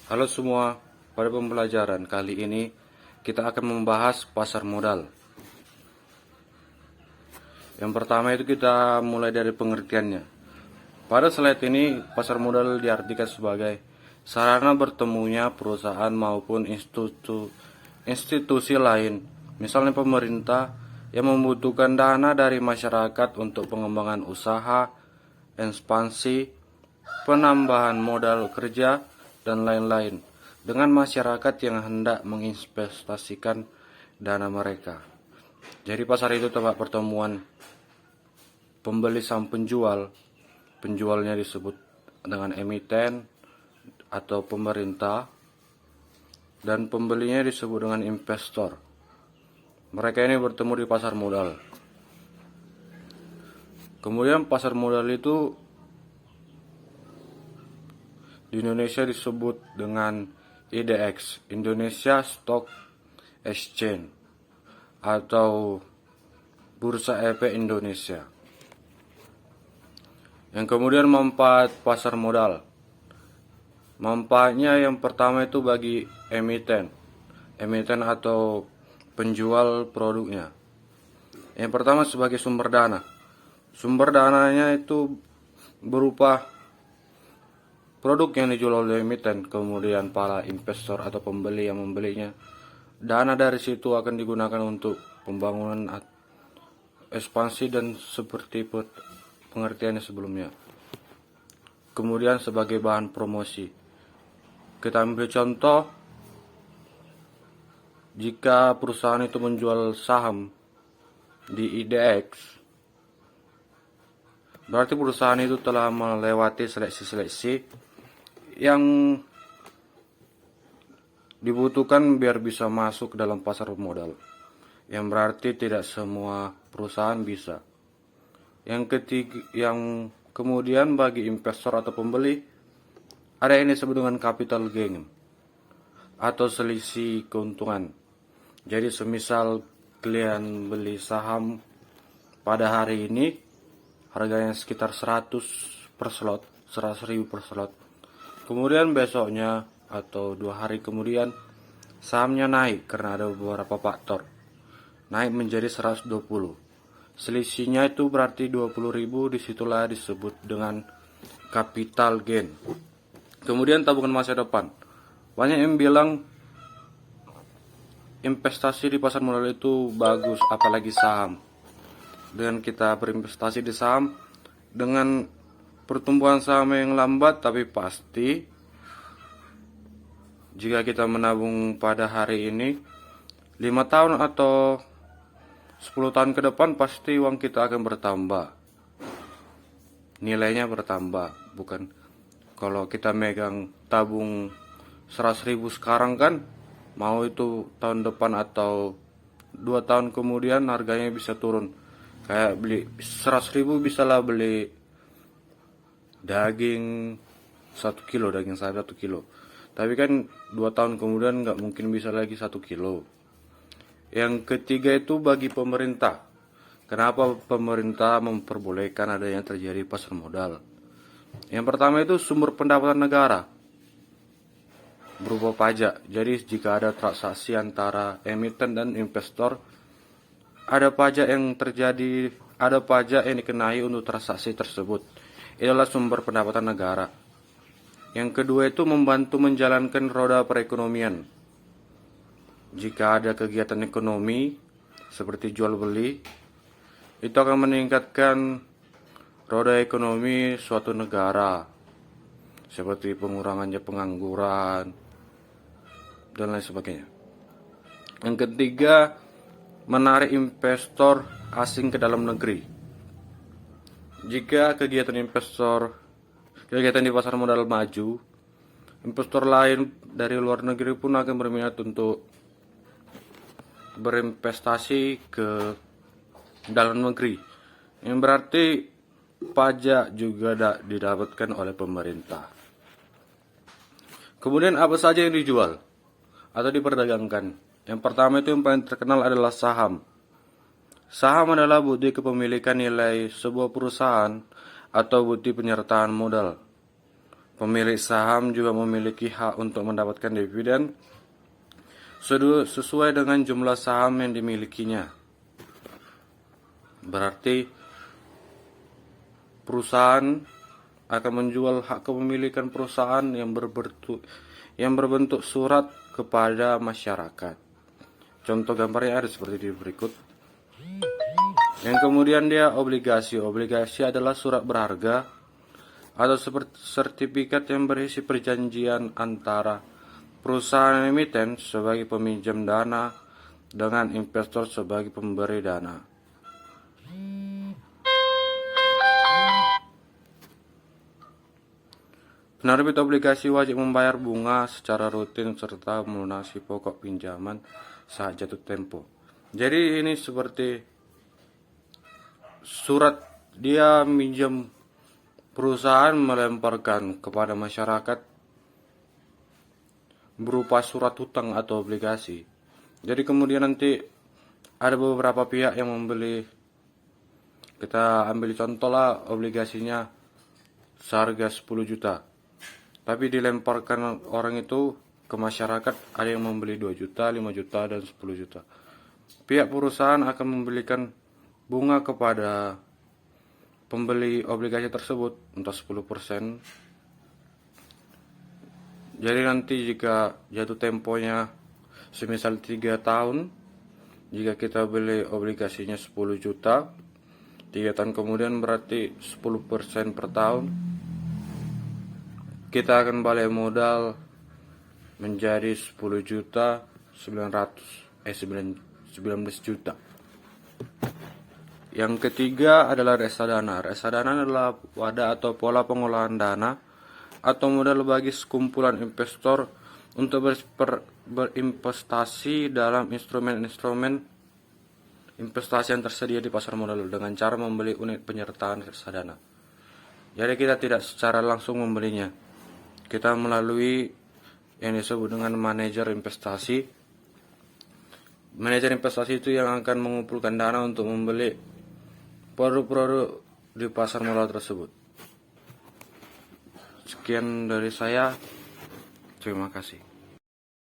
Halo semua, pada pembelajaran kali ini kita akan membahas pasar modal. Yang pertama itu kita mulai dari pengertiannya. Pada slide ini, pasar modal diartikan sebagai sarana bertemunya perusahaan maupun institusi lain, misalnya pemerintah yang membutuhkan dana dari masyarakat untuk pengembangan usaha, ekspansi, penambahan modal kerja, dan lain-lain, dengan masyarakat yang hendak menginvestasikan dana mereka. Jadi pasar itu tempat pertemuan pembeli sama penjual. Penjualnya disebut dengan emiten atau pemerintah, dan pembelinya disebut dengan investor. Mereka ini bertemu di pasar modal. Kemudian pasar modal itu di Indonesia disebut dengan IDX, Indonesia Stock Exchange, atau Bursa Efek Indonesia. Yang kemudian manfaat pasar modal. Manfaatnya yang pertama itu bagi emiten atau penjual produknya. Yang pertama sebagai sumber dana. Sumber dananya itu berupa produk yang dijual oleh emiten, kemudian para investor atau pembeli yang membelinya. Dana dari situ akan digunakan untuk pembangunan ekspansi dan seperti pengertiannya sebelumnya. Kemudian sebagai bahan promosi. Kita ambil contoh, jika perusahaan itu menjual saham di IDX, berarti perusahaan itu telah melewati seleksi-seleksi yang dibutuhkan biar bisa masuk ke dalam pasar modal. Yang berarti tidak semua perusahaan bisa. Yang kemudian bagi investor atau pembeli, ada yang disebut dengan capital gain atau selisih keuntungan. Jadi semisal kalian beli saham pada hari ini, harganya sekitar 100 per slot, 100.000 per slot. Kemudian besoknya atau 2 hari kemudian sahamnya naik karena ada beberapa faktor. Naik menjadi 120. Selisihnya itu berarti 20.000, disitulah disebut dengan capital gain. Kemudian tabungan masa depan. Banyak yang bilang investasi di pasar modal itu bagus, apalagi saham. Dengan kita berinvestasi di saham, dengan pertumbuhan saham yang lambat tapi pasti, jika kita menabung pada hari ini 5 tahun atau 10 tahun ke depan pasti uang kita akan bertambah. Nilainya bertambah. Bukan kalau kita megang tabung 100.000 sekarang kan, mau itu tahun depan atau 2 tahun kemudian harganya bisa turun. Kayak beli 100.000 bisa lah beli daging 1 kilo, daging sapi 1 kilo. Tapi kan 2 tahun kemudian nggak mungkin bisa lagi 1 kilo. Yang ketiga itu bagi pemerintah. Kenapa pemerintah memperbolehkan adanya terjadi pasar modal? Yang pertama itu sumber pendapatan negara berupa pajak. Jadi jika ada transaksi antara emiten dan investor, ada pajak yang terjadi, ada pajak yang dikenai untuk transaksi tersebut. Itulah sumber pendapatan negara. Yang kedua itu membantu menjalankan roda perekonomian. Jika ada kegiatan ekonomi seperti jual beli, itu akan meningkatkan roda ekonomi suatu negara, seperti pengurangannya pengangguran dan lain sebagainya. Yang ketiga, menarik investor asing ke dalam negeri. Jika kegiatan di pasar modal maju, investor lain dari luar negeri pun akan berminat untuk berinvestasi ke dalam negeri, yang berarti pajak juga didapatkan oleh pemerintah. Kemudian apa saja yang dijual atau diperdagangkan? Yang pertama itu yang paling terkenal adalah saham. Saham adalah bukti kepemilikan nilai sebuah perusahaan atau bukti penyertaan modal. Pemilik saham juga memiliki hak untuk mendapatkan dividen sesuai dengan jumlah saham yang dimilikinya. Berarti perusahaan akan menjual hak kepemilikan perusahaan yang berbentuk surat kepada masyarakat. Contoh gambarnya ada seperti di berikut. Yang kemudian dia obligasi. Obligasi adalah surat berharga atau sertifikat yang berisi perjanjian antara perusahaan emiten sebagai peminjam dana dengan investor sebagai pemberi dana. Penerbit obligasi wajib membayar bunga secara rutin serta melunasi pokok pinjaman saat jatuh tempo. Jadi ini seperti surat dia minjem, perusahaan melemparkan kepada masyarakat berupa surat hutang atau obligasi. Jadi kemudian nanti ada beberapa pihak yang membeli. Kita ambil contoh lah, obligasinya seharga 10 juta. Tapi dilemparkan orang itu ke masyarakat, ada yang membeli 2 juta, 5 juta, dan 10 juta. Pihak perusahaan akan memberikan bunga kepada pembeli obligasi tersebut, entah 10%. Jadi nanti jika jatuh temponya semisal 3 tahun, jika kita beli obligasinya 10 juta, 3 tahun kemudian berarti 10% per tahun, kita akan balik modal menjadi 10 juta 19 juta. Yang ketiga adalah reksadana. Reksadana adalah wadah atau pola pengolahan dana atau modal bagi sekumpulan investor untuk berinvestasi dalam instrumen-instrumen investasi yang tersedia di pasar modal dengan cara membeli unit penyertaan reksadana. Jadi kita tidak secara langsung membelinya. Kita melalui yang disebut dengan manajer investasi. Manajer investasi itu yang akan mengumpulkan dana untuk membeli produk-produk di pasar modal tersebut. Sekian dari saya. Terima kasih.